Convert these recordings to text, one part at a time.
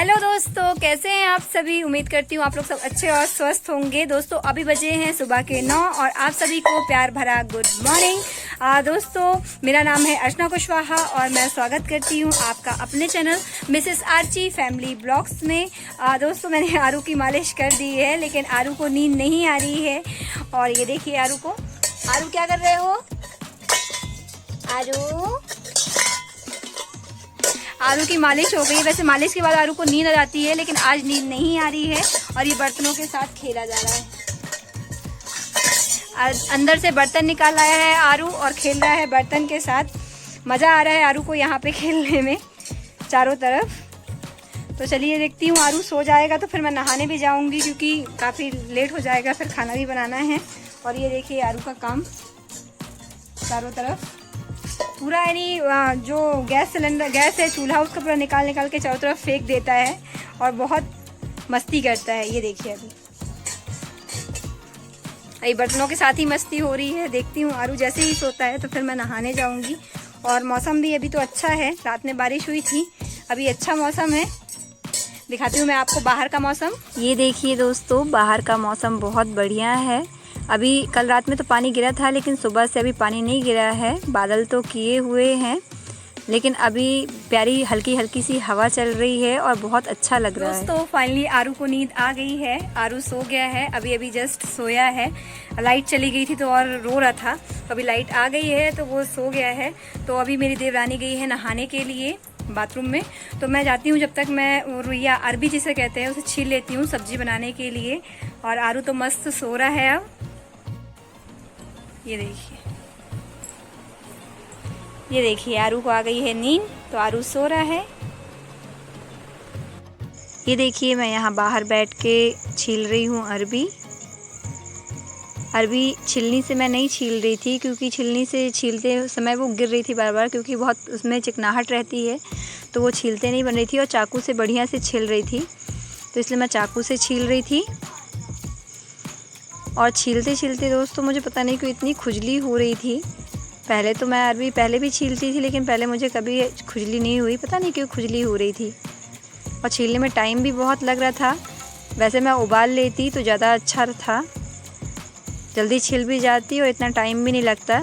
Hello दोस्तों, कैसे हैं आप सभी। उम्मीद करती हूँ आप लोग सब अच्छे और स्वस्थ होंगे। दोस्तों अभी बजे हैं सुबह के 9 और आप सभी को प्यार भरा गुड मॉर्निंग। दोस्तों मेरा नाम है अर्चना कुशवाहा और मैं स्वागत करती हूँ आपका अपने channel Mrs Archi family blogs में। दोस्तों मैंने आरू की मालिश कर दी है, लेकिन आरू को नींद नहीं आ रही है। और ये देखिए आरू को। आरू क्या कर रहे हो? आरू की मालिश हो गई। वैसे मालिश के बाद आरू को नींद आ जाती है, लेकिन आज नींद नहीं आ रही है और ये बर्तनों के साथ खेला जा रहा है। अंदर से बर्तन निकाल आया है आरू और खेल रहा है बर्तन के साथ। मज़ा आ रहा है आरू को यहाँ पे खेलने में चारों तरफ। तो चलिए देखती हूँ, आरू सो जाएगा तो फिर मैं नहाने भी जाऊँगी, क्योंकि काफ़ी लेट हो जाएगा, फिर खाना भी बनाना है। और ये देखिए आरू का काम चारों तरफ पूरा, यानी जो गैस है चूल्हा, उसका पूरा निकाल के चारों तरफ फेंक देता है और बहुत मस्ती करता है। ये देखिए अभी बर्तनों के साथ ही मस्ती हो रही है। देखती हूँ आरू जैसे ही सोता है तो फिर मैं नहाने जाऊंगी। और मौसम भी अभी तो अच्छा है, रात में बारिश हुई थी, अभी अच्छा मौसम है। दिखाती हूँ मैं आपको बाहर का मौसम। ये देखिए दोस्तों, बाहर का मौसम बहुत बढ़िया है। अभी कल रात में तो पानी गिरा था, लेकिन सुबह से अभी पानी नहीं गिरा है। बादल तो किए हुए हैं, लेकिन अभी प्यारी हल्की हल्की सी हवा चल रही है और बहुत अच्छा लग रहा है। दोस्तों फाइनली आरू को नींद आ गई है। आरू सो गया है, अभी जस्ट सोया है। लाइट चली गई थी तो और रो रहा था, तो अभी लाइट आ गई है तो वो सो गया है। तो अभी मेरी देवरानी गई है नहाने के लिए बाथरूम में, तो मैं जाती हूँ। जब तक मैं रुइया अरबी जिसे कहते हैं उसे छील लेती हूँ सब्जी बनाने के लिए। और आरू तो मस्त सो रहा है अब। ये देखिए आरू को आ गई है नींद, तो आरू सो रहा है। ये देखिए मैं यहाँ बाहर बैठ के छील रही हूँ अरबी। अरबी छिलनी से मैं नहीं छील रही थी, क्योंकि छिलनी से छीलते समय वो गिर रही थी बार बार, क्योंकि बहुत उसमें चिकनाहट रहती है, तो वो छीलते नहीं बन रही थी। और चाकू से बढ़िया से छिल रही थी, तो इसलिए मैं चाकू से छील रही थी। और छीलते छीलते दोस्तों मुझे पता नहीं क्यों इतनी खुजली हो रही थी। पहले तो मैं अरबी पहले भी छीलती थी, लेकिन पहले मुझे कभी खुजली नहीं हुई, पता नहीं क्यों खुजली हो रही थी। और छीलने में टाइम भी बहुत लग रहा था। वैसे मैं उबाल लेती तो ज़्यादा अच्छा था, जल्दी छिल भी जाती और इतना टाइम भी नहीं लगता।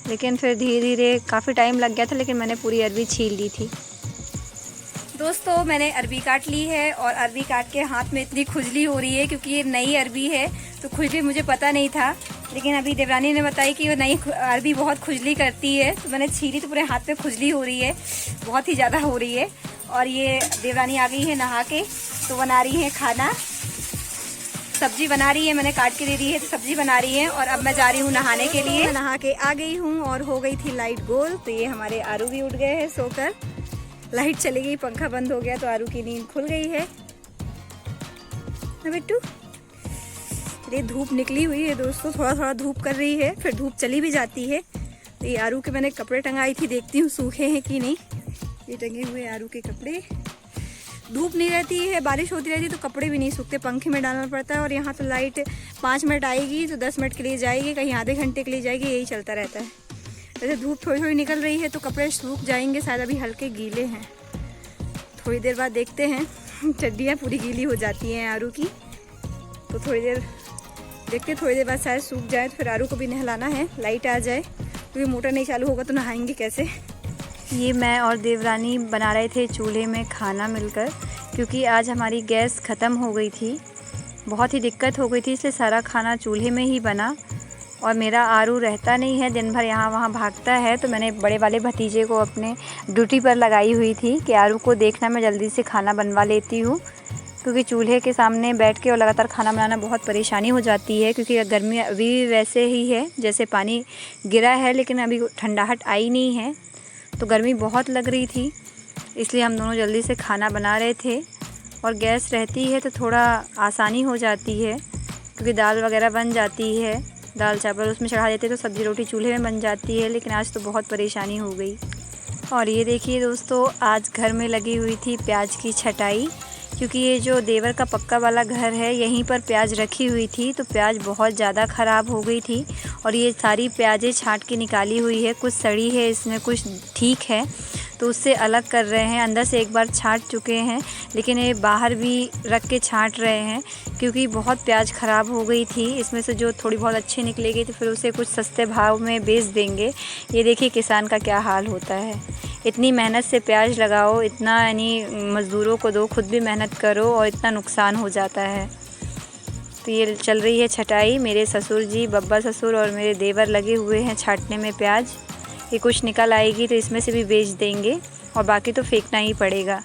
लेकिन फिर धीरे धीरे काफ़ी टाइम लग गया था, लेकिन मैंने पूरी अरबी छील ली थी। दोस्तों मैंने अरबी काट ली है और अरबी काट के हाथ में इतनी खुजली हो रही है, क्योंकि ये नई अरबी है तो खुजली मुझे पता नहीं था। लेकिन अभी देवरानी ने बताई कि वो नई अरबी बहुत खुजली करती है, तो मैंने छीली तो पूरे हाथ में खुजली हो रही है, बहुत ही ज़्यादा हो रही है। और ये देवरानी आ गई है नहा के, तो बना रही है खाना, सब्जी बना रही है। मैंने काट के दे दी है तो सब्जी बना रही है। और अब मैं जा रही हूँ नहाने के लिए। मैं नहा के आ गई हूँ और हो गई थी लाइट गोल, तो ये हमारे आरू भी उठ गए हैं सोकर। लाइट चली गई, पंखा बंद हो गया, तो आरू की नींद खुल गई है ना बिट्टू। ये धूप निकली हुई है दोस्तों, थोड़ा थोड़ा धूप कर रही है, फिर धूप चली भी जाती है। तो ये आरू के मैंने कपड़े टंगाई थी, देखती हूँ सूखे हैं कि नहीं। ये टंगे हुए आरू के कपड़े। धूप नहीं रहती है, बारिश होती रहती है, तो कपड़े भी नहीं सूखते, पंखे में डालना पड़ता है। और यहाँ तो लाइट 5 मिनट आएगी तो 10 मिनट के लिए जाएगी, कहीं आधे घंटे के लिए जाएगी, यही चलता रहता है। वैसे धूप थोड़ी थोड़ी निकल रही है तो कपड़े सूख जाएंगे, शायद अभी हल्के गीले हैं। थोड़ी देर बाद देखते हैं, चड्डियाँ पूरी गीली हो जाती हैं आरू की, तो थोड़ी देर देखते, थोड़ी देर बाद शायद सूख जाए। तो फिर आरू को भी नहलाना है, लाइट आ जाए, क्योंकि मोटर नहीं चालू होगा तो नहाएंगे कैसे। ये मैं और देवरानी बना रहे थे चूल्हे में खाना मिलकर, क्योंकि आज हमारी गैस ख़त्म हो गई थी, बहुत ही दिक्कत हो गई थी, इसलिए सारा खाना चूल्हे में ही बना। और मेरा आरू रहता नहीं है, दिन भर यहाँ वहाँ भागता है, तो मैंने बड़े वाले भतीजे को अपने ड्यूटी पर लगाई हुई थी कि आरू को देखना, मैं जल्दी से खाना बनवा लेती हूँ, क्योंकि चूल्हे के सामने बैठ के और लगातार खाना बनाना बहुत परेशानी हो जाती है। क्योंकि गर्मी अभी वैसे ही है, जैसे पानी गिरा है, लेकिन अभी ठंडाहट आई नहीं है, तो गर्मी बहुत लग रही थी, इसलिए हम दोनों जल्दी से खाना बना रहे थे। और गैस रहती है तो थोड़ा आसानी हो जाती है, क्योंकि दाल वगैरह बन जाती है, दाल चावल उसमें चढ़ा देते तो सब्ज़ी रोटी चूल्हे में बन जाती है। लेकिन आज तो बहुत परेशानी हो गई। और ये देखिए दोस्तों, आज घर में लगी हुई थी प्याज की छटाई, क्योंकि ये जो देवर का पक्का वाला घर है, यहीं पर प्याज रखी हुई थी, तो प्याज बहुत ज़्यादा ख़राब हो गई थी। और ये सारी प्याज़ें छांट के निकाली हुई है, कुछ सड़ी है इसमें, कुछ ठीक है। तो उससे अलग कर रहे हैं। अंदर से एक बार छांट चुके हैं, लेकिन ये बाहर भी रख के छांट रहे हैं क्योंकि बहुत प्याज ख़राब हो गई थी। इसमें से जो थोड़ी बहुत अच्छी निकलेगी तो फिर उसे कुछ सस्ते भाव में बेच देंगे। ये देखिए किसान का क्या हाल होता है। इतनी मेहनत से प्याज लगाओ, इतना यानी मज़दूरों को दो, खुद भी मेहनत करो और इतना नुकसान हो जाता है। तो ये चल रही है छटाई। मेरे ससुर जी, बब्बा ससुर और मेरे देवर लगे हुए हैं छाटने में प्याज। ये कुछ निकल आएगी तो इसमें से भी बेच देंगे और बाकी तो फेंकना ही पड़ेगा।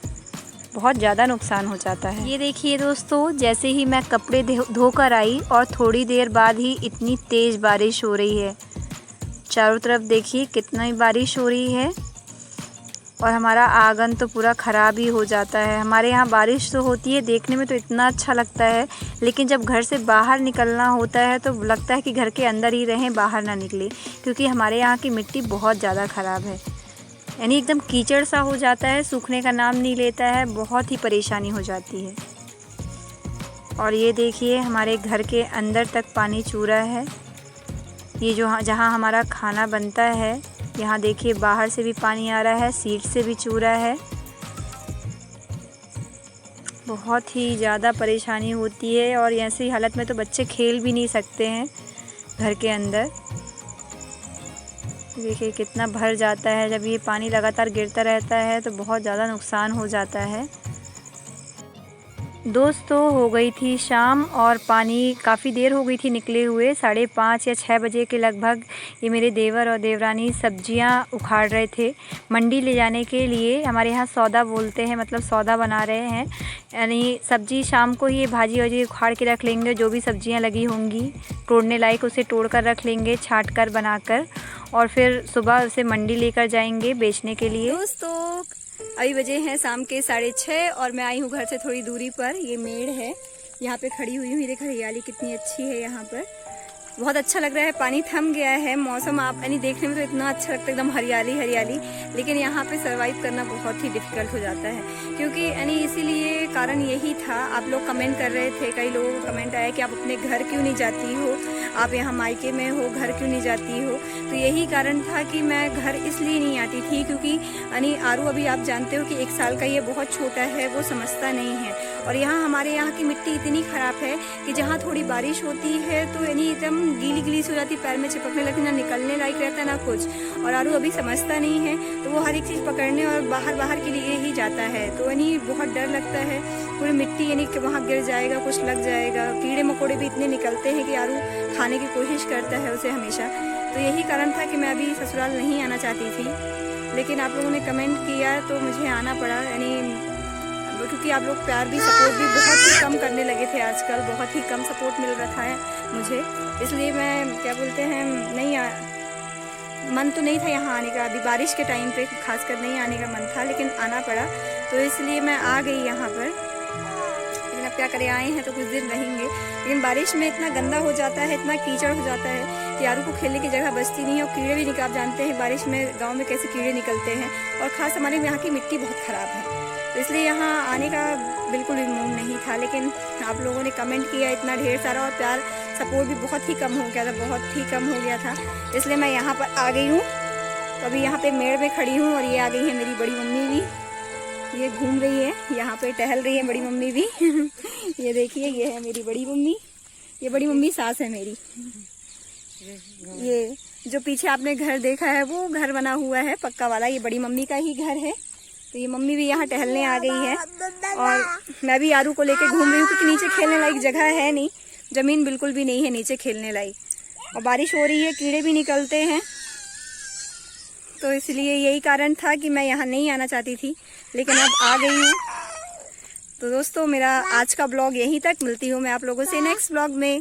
बहुत ज़्यादा नुकसान हो जाता है। ये देखिए दोस्तों, जैसे ही मैं कपड़े धोकर आई और थोड़ी देर बाद ही इतनी तेज़ बारिश हो रही है। चारों तरफ देखिए कितनी बारिश हो रही है और हमारा आंगन तो पूरा ख़राब ही हो जाता है। हमारे यहाँ बारिश तो होती है, देखने में तो इतना अच्छा लगता है, लेकिन जब घर से बाहर निकलना होता है तो लगता है कि घर के अंदर ही रहें, बाहर ना निकलें, क्योंकि हमारे यहाँ की मिट्टी बहुत ज़्यादा ख़राब है। यानी एकदम कीचड़ सा हो जाता है, सूखने का नाम नहीं लेता है, बहुत ही परेशानी हो जाती है। और ये देखिए हमारे घर के अंदर तक पानी चूरा है। ये जो जहाँ हमारा खाना बनता है, यहाँ देखिए बाहर से भी पानी आ रहा है, सीट से भी चूरा है। बहुत ही ज़्यादा परेशानी होती है और ऐसी हालत में तो बच्चे खेल भी नहीं सकते हैं घर के अंदर। देखिए कितना भर जाता है। जब ये पानी लगातार गिरता रहता है तो बहुत ज़्यादा नुकसान हो जाता है। दोस्तों हो गई थी शाम और पानी काफ़ी देर हो गई थी निकले हुए, 5:30 या 6 बजे के लगभग। ये मेरे देवर और देवरानी सब्जियां उखाड़ रहे थे मंडी ले जाने के लिए। हमारे यहाँ सौदा बोलते हैं, मतलब सौदा बना रहे हैं। यानी सब्जी शाम को ही भाजी वाजी उखाड़ के रख लेंगे, जो भी सब्जियां लगी होंगी तोड़ने लायक उसे तोड़ कर रख लेंगे, छाँट कर बनाकर, और फिर सुबह उसे मंडी लेकर जाएंगे बेचने के लिए। दोस्तों अभी बजे हैं शाम के 6:30 और मैं आई हूँ घर से थोड़ी दूरी पर। ये मेड़ है, यहाँ पे खड़ी हुई हूँ। देखो हरियाली कितनी अच्छी है यहाँ पर, बहुत अच्छा लग रहा है। पानी थम गया है, मौसम आप यानी देखने में तो इतना अच्छा लगता है, एकदम हरियाली हरियाली, लेकिन यहाँ पे सरवाइव करना बहुत ही डिफिकल्ट हो जाता है। क्योंकि यानी इसीलिए कारण यही था, आप लोग कमेंट कर रहे थे, कई लोगों को कमेंट आया कि आप अपने घर क्यों नहीं जाती हो, आप यहाँ मायके में हो, घर क्यों नहीं जाती हो। तो यही कारण था कि मैं घर इसलिए नहीं आती थी क्योंकि यानी आरू अभी आप जानते हो कि 1 साल का ये बहुत छोटा है, वो समझता नहीं है। और यहाँ हमारे यहाँ की मिट्टी इतनी ख़राब है कि जहाँ थोड़ी बारिश होती है तो यानी एकदम गीली गीली सी हो जाती, पैर में चिपकने लगती, ना निकलने लायक रहता है ना कुछ। और आरू अभी समझता नहीं है तो वो हर एक चीज़ पकड़ने और बाहर के लिए ही जाता है। तो यानी बहुत डर लगता है, पूरी मिट्टी यानी कि वहाँ गिर जाएगा, कुछ लग जाएगा। कीड़े मकोड़े भी इतने निकलते हैं कि आरू खाने की कोशिश करता है उसे हमेशा। तो यही कारण था कि मैं अभी ससुराल नहीं आना चाहती थी, लेकिन आप लोगों ने कमेंट किया तो मुझे आना पड़ा। यानी क्योंकि आप लोग प्यार भी सपोर्ट भी बहुत ही कम करने लगे थे आजकल, बहुत ही कम सपोर्ट मिल रहा है मुझे, इसलिए मैं क्या बोलते हैं मन तो नहीं था यहाँ आने का। अभी बारिश के टाइम पे खासकर नहीं आने का मन था, लेकिन आना पड़ा, तो इसलिए मैं आ गई यहाँ पर। लेकिन अब क्या करें, आए हैं तो कुछ दिन रहेंगे, लेकिन बारिश में इतना गंदा हो जाता है, इतना कीचड़ हो जाता है कि आरू को खेलने की जगह बचती नहीं है। और कीड़े भी निकल, आप जानते हैं बारिश में गाँव में कैसे कीड़े निकलते हैं, और ख़ास हमारे यहाँ की मिट्टी बहुत ख़राब है, तो इसलिए यहाँ आने का बिल्कुल भी मूड नहीं था। लेकिन आप लोगों ने कमेंट किया इतना ढेर सारा, और प्यार सपोर्ट भी बहुत ही कम हो गया था, बहुत ही कम हो गया था, इसलिए मैं यहाँ पर आ गई हूँ। तो अभी यहाँ पे मेड़ में खड़ी हूँ और ये आ गई है मेरी बड़ी मम्मी भी, ये घूम रही है यहाँ पे, टहल रही है बड़ी मम्मी भी। ये देखिए ये है मेरी बड़ी मम्मी, ये बड़ी मम्मी सास है मेरी। ये जो पीछे आपने घर देखा है वो घर बना हुआ है पक्का वाला, ये बड़ी मम्मी का ही घर है। तो ये मम्मी भी यहाँ टहलने आ गई है और मैं भी आरू को लेके घूम रही हूँ, क्योंकि नीचे खेलने लायक जगह है नहीं, ज़मीन बिल्कुल भी नहीं है नीचे खेलने लायक, और बारिश हो रही है, कीड़े भी निकलते हैं। तो इसलिए यही कारण था कि मैं यहाँ नहीं आना चाहती थी, लेकिन अब आ गई हूँ। तो दोस्तों मेरा आज का ब्लॉग यहीं तक, मिलती हूँ मैं आप लोगों से नेक्स्ट ब्लॉग में।